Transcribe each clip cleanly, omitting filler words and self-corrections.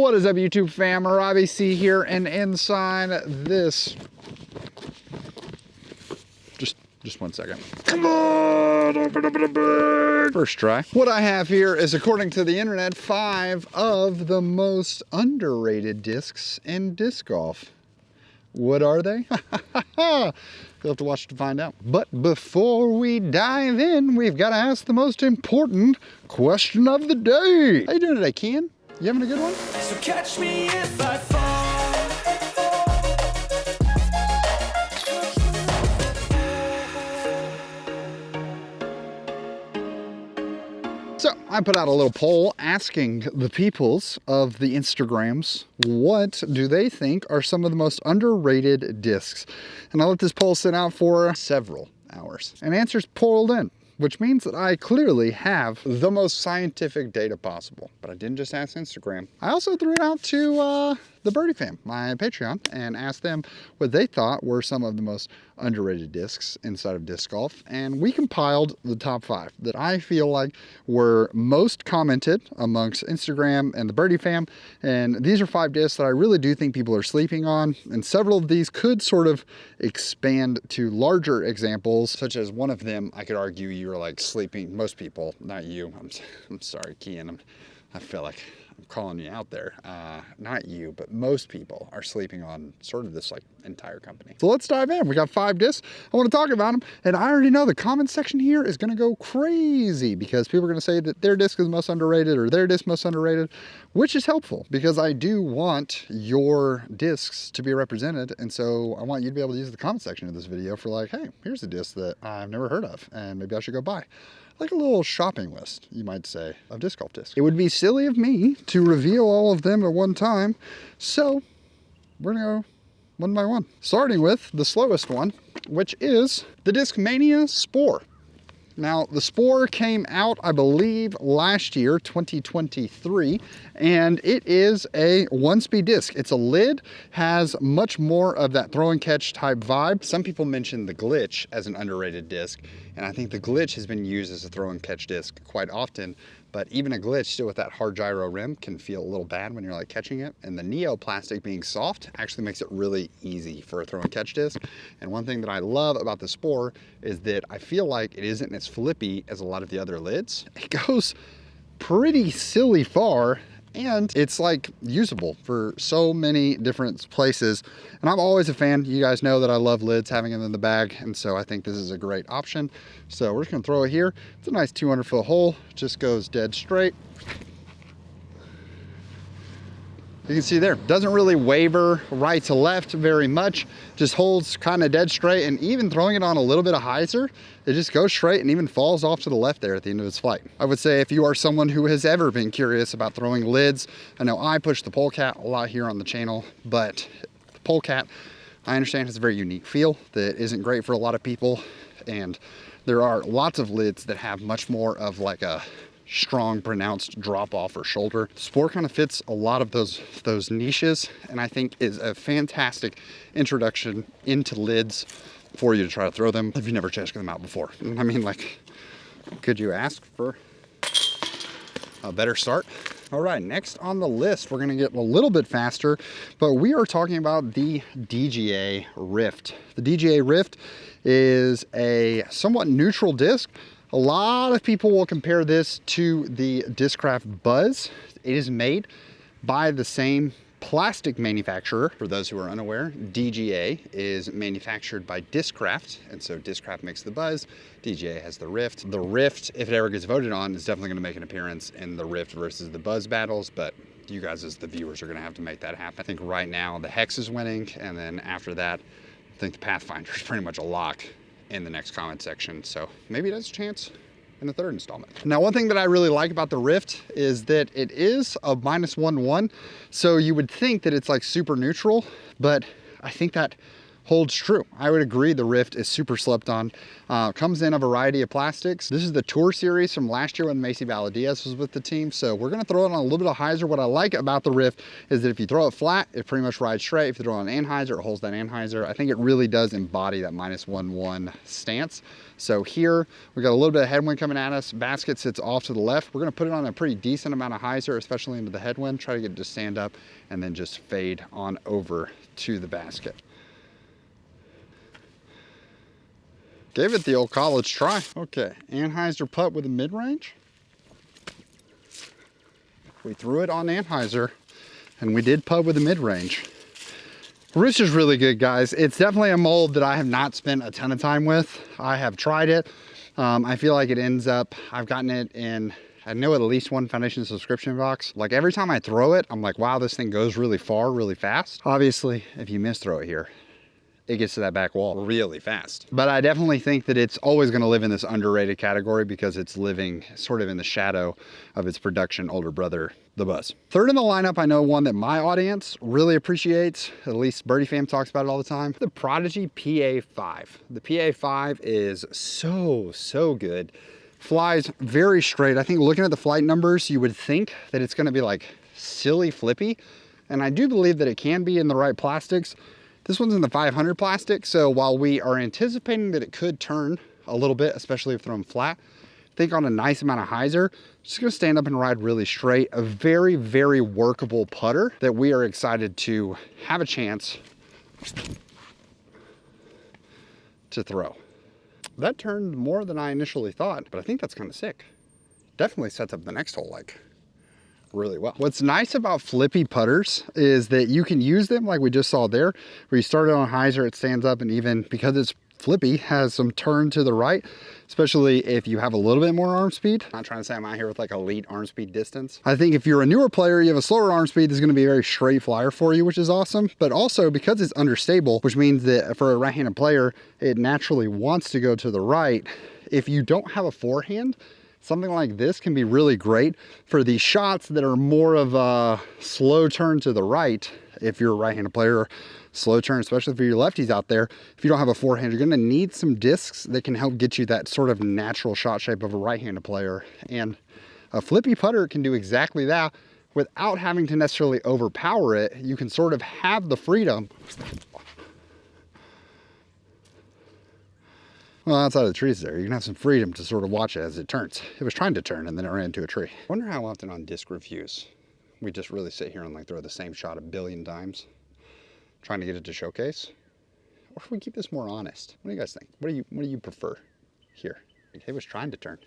What is up, YouTube fam? Robbie C here, and inside this, just 1 second. Come on, open up a bag. First try. What I have here is, according to the internet, 5 of the most underrated discs in disc golf. What are they? You'll have to watch to find out. But before we dive in, we've got to ask the most important question of the day. How you doing today, Ken? You having a good one? So catch me if I fall. So I put out a little poll asking the peoples of the Instagrams, what do they think are some of the most underrated discs? And I let this poll sit out for several hours, and answers poured in, which means that I clearly have the most scientific data possible. But I didn't just ask Instagram. I also threw it out to the Birdie fam, my Patreon, and asked them what they thought were some of the most underrated discs inside of disc golf. And we compiled the top 5 that I feel like were most commented amongst Instagram and the Birdie fam. And these are 5 discs that I really do think people are sleeping on. And several of these could sort of expand to larger examples, such as one of them, I could argue you're like sleeping, most people, not you. I'm sorry, Kian. I feel like I'm calling you out there. Not you, but most people are sleeping on sort of this like entire company. So let's dive in. We got 5 discs. I want to talk about them. And I already know the comment section here is going to go crazy because people are going to say that their disc is most underrated or their disc most underrated, which is helpful because I do want your discs to be represented. And so I want you to be able to use the comment section of this video for like, hey, here's a disc that I've never heard of and maybe I should go buy. Like a little shopping list, you might say, of disc golf discs. It would be silly of me to reveal all of them at one time, so we're gonna go one by one. Starting with the slowest one, which is the Discmania Spore. Now, the Spore came out, I believe, last year, 2023, and it is a 1-speed disc. It's a lid, has much more of that throw and catch type vibe. Some people mention the Glitch as an underrated disc, and I think the Glitch has been used as a throw and catch disc quite often, but even a Glitch, still with that hard gyro rim, can feel a little bad when you're like catching it. And the Neo plastic being soft actually makes it really easy for a throw and catch disc. And one thing that I love about the Spore is that I feel like it isn't as flippy as a lot of the other lids. It goes pretty silly far, and it's like usable for so many different places. And I'm always a fan. You guys know that I love lids, having them in the bag. And so I think this is a great option. So we're just gonna throw it here. It's a nice 200-foot hole, just goes dead straight. You can see there, doesn't really waver right to left very much, just holds kind of dead straight, and even throwing it on a little bit of hyzer, it just goes straight and even falls off to the left there at the end of its flight. I would say if you are someone who has ever been curious about throwing lids, I know I push the polecat a lot here on the channel, but the polecat, I understand has a very unique feel that isn't great for a lot of people, and there are lots of lids that have much more of like a strong pronounced drop off or shoulder. Spore kind of fits a lot of those niches, and I think is a fantastic introduction into lids for you to try to throw them if you've never checked them out before. I mean, like, could you ask for a better start? All right, next on the list, we're gonna get a little bit faster, but we are talking about the DGA Rift. The DGA Rift is a somewhat neutral disc. A lot of people will compare this to the Discraft Buzz. It is made by the same plastic manufacturer. For those who are unaware, DGA is manufactured by Discraft, and so Discraft makes the Buzz, DGA has the Rift. The Rift, if it ever gets voted on, is definitely gonna make an appearance in the Rift versus the Buzz battles, but you guys as the viewers are gonna have to make that happen. I think right now the Hex is winning, and then after that, I think the Pathfinder is pretty much a lock in the next comment section, so maybe it has a chance in the 3rd installment. Now, one thing that I really like about the Rift is that it is a -1-1, so you would think that it's like super neutral, but I think that holds true. I would agree the Rift is super slept on. Comes in a variety of plastics. This is the Tour series from last year when Macy Valadiaz was with the team. So we're gonna throw it on a little bit of hyzer. What I like about the Rift is that if you throw it flat, it pretty much rides straight. If you throw it on anhyzer, it holds that anhyzer. I think it really does embody that -1-1 stance. So here, we got a little bit of headwind coming at us. Basket sits off to the left. We're gonna put it on a pretty decent amount of hyzer, especially into the headwind. Try to get it to stand up and then just fade on over to the basket. Gave it the old college try. Okay, anhyzer putt with a mid-range. We threw it on anhyzer and we did putt with a mid-range. Roost is really good, guys. It's definitely a mold that I have not spent a ton of time with. I have tried it. I feel like it ends up, I've gotten it in, I know at least one foundation subscription box. Like every time I throw it, I'm like, wow, this thing goes really far, really fast. Obviously, if you miss throw it here, it gets to that back wall really fast. But I definitely think that it's always gonna live in this underrated category because it's living sort of in the shadow of its production older brother, the Buzz. Third in the lineup, I know one that my audience really appreciates, at least Birdie Fam talks about it all the time, the Prodigy PA5. The PA5 is so good. Flies very straight. I think looking at the flight numbers, you would think that it's gonna be like silly flippy. And I do believe that it can be in the right plastics. This one's in the 500 plastic, so while we are anticipating that it could turn a little bit, especially if thrown flat, I think on a nice amount of hyzer, it's just gonna stand up and ride really straight. A very, very workable putter that we are excited to have a chance to throw. That turned more than I initially thought, but I think that's kind of sick. Definitely sets up the next hole like really well. What's nice about flippy putters is that you can use them like we just saw there, where you start it on hyzer, it stands up, and even because it's flippy, has some turn to the right, especially if you have a little bit more arm speed. I'm not trying to say I'm out here with like elite arm speed distance. I think if you're a newer player, you have a slower arm speed, this is gonna be a very straight flyer for you, which is awesome. But also because it's understable, which means that for a right-handed player, it naturally wants to go to the right. If you don't have a forehand, something like this can be really great for these shots that are more of a slow turn to the right. If you're a right-handed player, slow turn, especially for your lefties out there, if you don't have a forehand, you're gonna need some discs that can help get you that sort of natural shot shape of a right-handed player. And a flippy putter can do exactly that without having to necessarily overpower it. You can sort of have the freedom. Well, outside of the trees there, you can have some freedom to sort of watch it as it turns. It was trying to turn and then it ran into a tree. I wonder how often on disc reviews, we just really sit here and like throw the same shot a billion times, trying to get it to showcase. Or if we keep this more honest. What do you guys think? What do you prefer here? It was trying to turn.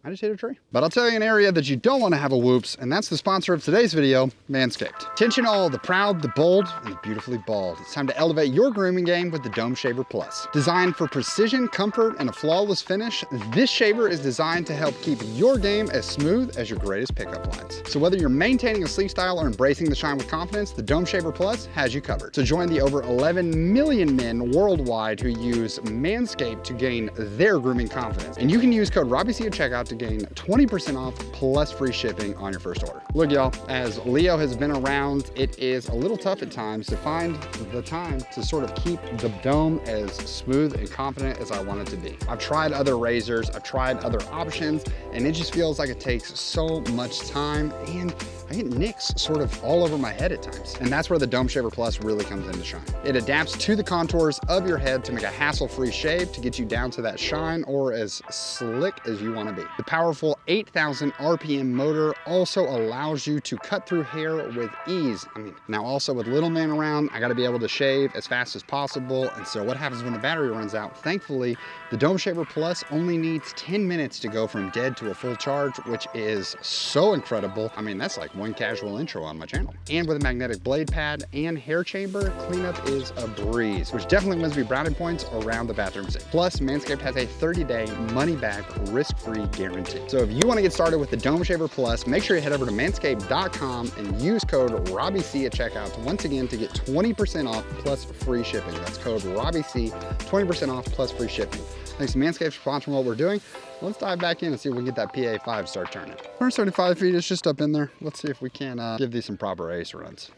I just hit a tree. But I'll tell you an area that you don't want to have a whoops, and that's the sponsor of today's video, Manscaped. Attention all the proud, the bold, and the beautifully bald. It's time to elevate your grooming game with the Dome Shaver Plus. Designed for precision, comfort, and a flawless finish, this shaver is designed to help keep your game as smooth as your greatest pickup lines. So whether you're maintaining a sleek style or embracing the shine with confidence, the Dome Shaver Plus has you covered. So join the over 11 million men worldwide who use Manscaped to gain their grooming confidence. And you can use code RobbieC at checkout to gain 20% off plus free shipping on your first order. Look, y'all, as Leo has been around, it is a little tough at times to find the time to sort of keep the dome as smooth and confident as I want it to be. I've tried other razors, I've tried other options, and it just feels like it takes so much time, and I get nicks sort of all over my head at times. And that's where the Dome Shaver Plus really comes into shine. It adapts to the contours of your head to make a hassle-free shave to get you down to that shine or as slick as you want to be. The powerful 8,000 RPM motor also allows you to cut through hair with ease. I mean, now also with little man around, I got to be able to shave as fast as possible. And so what happens when the battery runs out? Thankfully, the Dome Shaver Plus only needs 10 minutes to go from dead to a full charge, which is so incredible. I mean, that's like one casual intro on my channel. And with a magnetic blade pad and hair chamber, cleanup is a breeze, which definitely wins me brownie points around the bathroom sink. Plus, Manscaped has a 30-day money-back, risk-free guarantee. So if you want to get started with the Dome Shaver Plus, make sure you head over to manscaped.com and use code RobbieC at checkout once again to get 20% off plus free shipping. That's code RobbieC, 20% off plus free shipping. Thanks to Manscaped for sponsoring what we're doing. Let's dive back in and see if we can get that PA5 to start turning. 175 feet is just up in there. Let's see if we can give these some proper ace runs.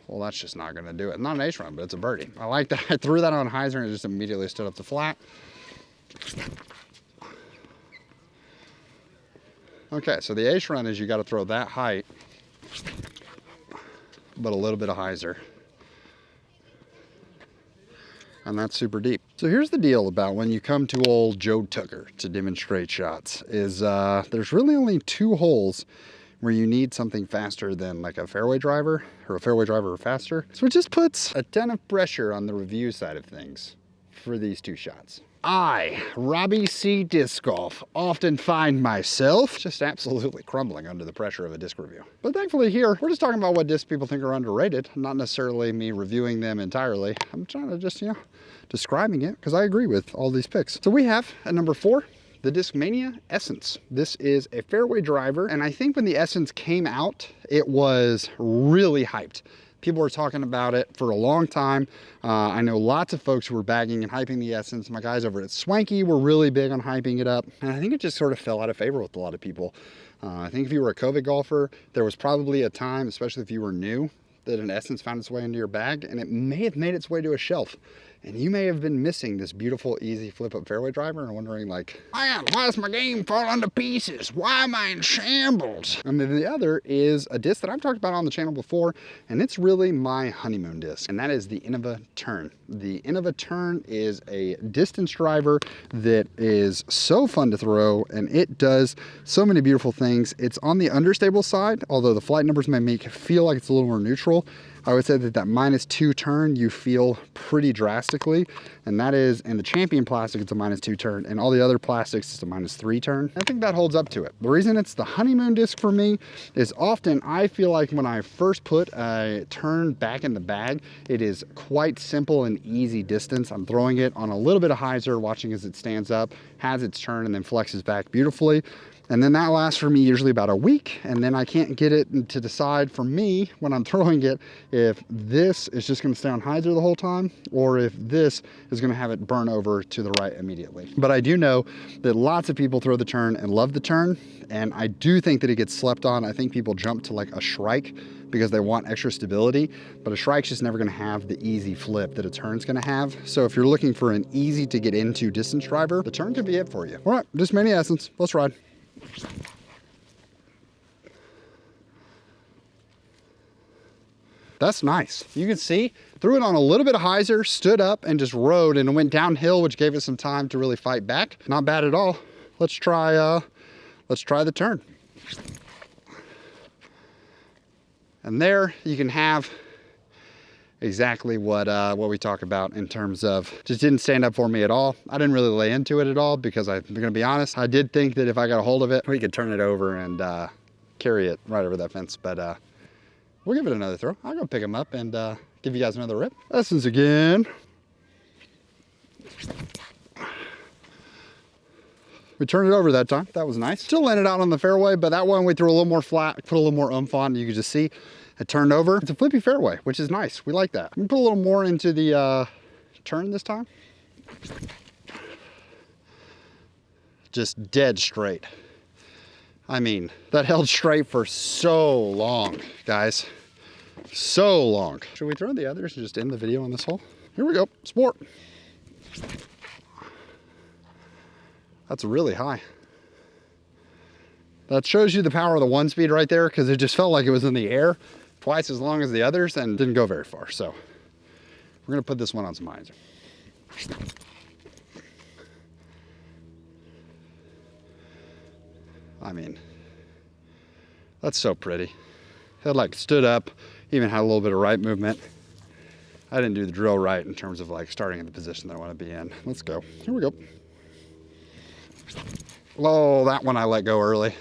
Well, that's just not gonna do it. Not an ace run, but it's a birdie. I like that. I threw that on hyzer and it just immediately stood up to flat. Okay, so the ace run is you gotta throw that height, but a little bit of hyzer. And that's super deep. So here's the deal about when you come to old Joe Tucker to demonstrate shots is there's really only 2 holes where you need something faster than like a fairway driver or faster. So it just puts a ton of pressure on the review side of things for these 2 shots. I, Robbie C. Disc Golf, often find myself just absolutely crumbling under the pressure of a disc review. But thankfully here, we're just talking about what discs people think are underrated, not necessarily me reviewing them entirely. I'm trying to just, describing it because I agree with all these picks. So we have at number 4, the Discmania Essence. This is a fairway driver, and I think when the Essence came out, it was really hyped. People were talking about it for a long time. I know lots of folks who were bagging and hyping the Essence. My guys over at Swanky were really big on hyping it up. And I think it just sort of fell out of favor with a lot of people. I think if you were a COVID golfer, there was probably a time, especially if you were new, that an Essence found its way into your bag, and it may have made its way to a shelf. And you may have been missing this beautiful, easy flip-up fairway driver and wondering like, man, why does my game fall into pieces? Why am I in shambles? And then the other is a disc that I've talked about on the channel before, and it's really my honeymoon disc, and that is the Innova Turn. The Innova Turn is a distance driver that is so fun to throw, and it does so many beautiful things. It's on the understable side, although the flight numbers may make it feel like it's a little more neutral. I would say that -2 turn you feel pretty drastically, and that is in the Champion plastic it's a -2 turn, and all the other plastics it's a -3 turn. I think that holds up to it. The reason it's the honeymoon disc for me is often I feel like when I first put a turn back in the bag, it is quite simple and easy distance. I'm throwing it on a little bit of hyzer, watching as it stands up, has its turn, and then flexes back beautifully. And then that lasts for me usually about a week, and then I can't get it to decide for me when I'm throwing it if this is just gonna stay on hyzer the whole time or if this is gonna have it burn over to the right immediately. But I do know that lots of people throw the turn and love the turn, and I do think that it gets slept on. I think people jump to like a Shrike because they want extra stability, but a Shrike's just never gonna have the easy flip that a turn's gonna have. So if you're looking for an easy to get into distance driver, the turn could be it for you. All right, Discmania Essence, let's ride. That's nice. You can see, threw it on a little bit of hyzer, stood up and just rode, and it went downhill, which gave it some time to really fight back. Not bad at all. Let's try the turn. And there you can have exactly what we talk about in terms of just didn't stand up for me at all. I didn't really lay into it at all because I'm gonna be honest, I did think that if I got a hold of it, we could turn it over and carry it right over that fence, but we'll give it another throw. I'll go pick them up and give you guys another rip. Essence again. We turned it over that time. That was nice. Still landed out on the fairway, but that one we threw a little more flat, put a little more oomph on. You can just see it turned over. It's a flippy fairway, which is nice. We like that. We put a little more into the turn this time. Just dead straight. I mean, that held straight for so long, guys. So long. Should we throw the others and just end the video on this hole? Here we go, sport. That's really high. That shows you the power of the 1-speed right there, because it just felt like it was in the air twice as long as the others and didn't go very far. So we're gonna put this one on some hyzer. I mean, that's so pretty. It like stood up, even had a little bit of right movement. I didn't do the drill right in terms of like starting in the position that I want to be in. Let's go. Here we go. Oh, that one I let go early.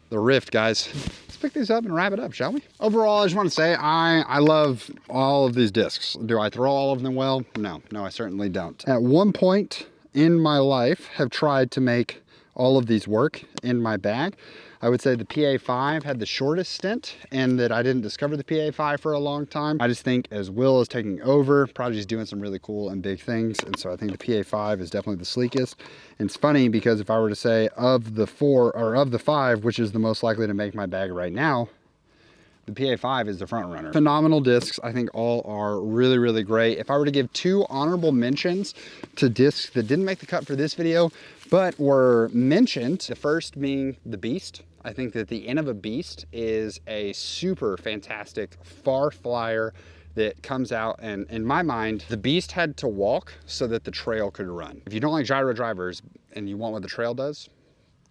The rift, guys. Let's pick these up and wrap it up, shall we? Overall, I just want to say I love all of these discs. Do I throw all of them well? No, I certainly don't. At one point in my life, have tried to make all of these work in my bag. I would say the PA5 had the shortest stint, and that I didn't discover the PA5 for a long time. I just think as Will is taking over, Prodigy's doing some really cool and big things, and so I think the PA5 is definitely the sleekest. And it's funny because if I were to say of the 4 or of the 5, which is the most likely to make my bag right now, the PA5 is the front runner. Phenomenal discs. I think all are really, really great. If I were to give 2 honorable mentions to discs that didn't make the cut for this video, but were mentioned, the first being the Beast. I think that the Innova Beast is a super fantastic far flyer that comes out, and in my mind, the Beast had to walk so that the trail could run. If you don't like gyro drivers and you want what the trail does,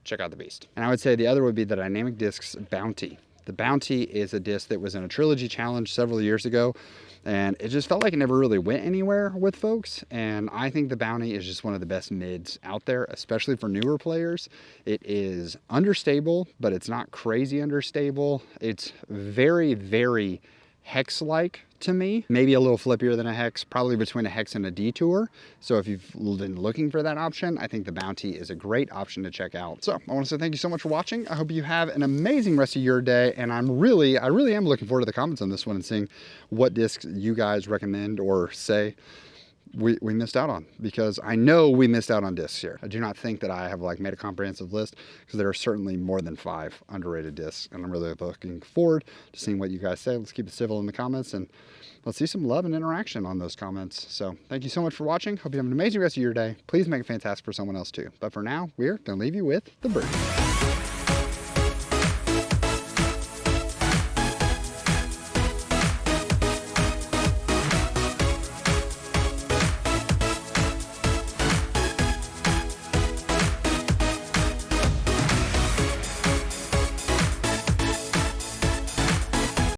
check out the Beast. And I would say the other would be the Dynamic Discs Bounty. The Bounty is a disc that was in a trilogy challenge several years ago, and it just felt like it never really went anywhere with folks. And I think the Bounty is just one of the best mids out there, especially for newer players. It is understable, but it's not crazy understable. It's very, very hex-like to me, maybe a little flippier than a hex, probably between a hex and a detour. So if you've been looking for that option, I think the Bounty is a great option to check out. So I want to say thank you so much for watching. I hope you have an amazing rest of your day, and I really am looking forward to the comments on this one and seeing what discs you guys recommend or say we missed out on, because I know we missed out on discs here. I do not think that I have like made a comprehensive list, because there are certainly more than 5 underrated discs, and I'm really looking forward to seeing what you guys say. Let's keep it civil in the comments, and let's see some love and interaction on those comments. So thank you so much for watching. Hope you have an amazing rest of your day. Please make it fantastic for someone else too. But for now, we're gonna leave you with the birdies.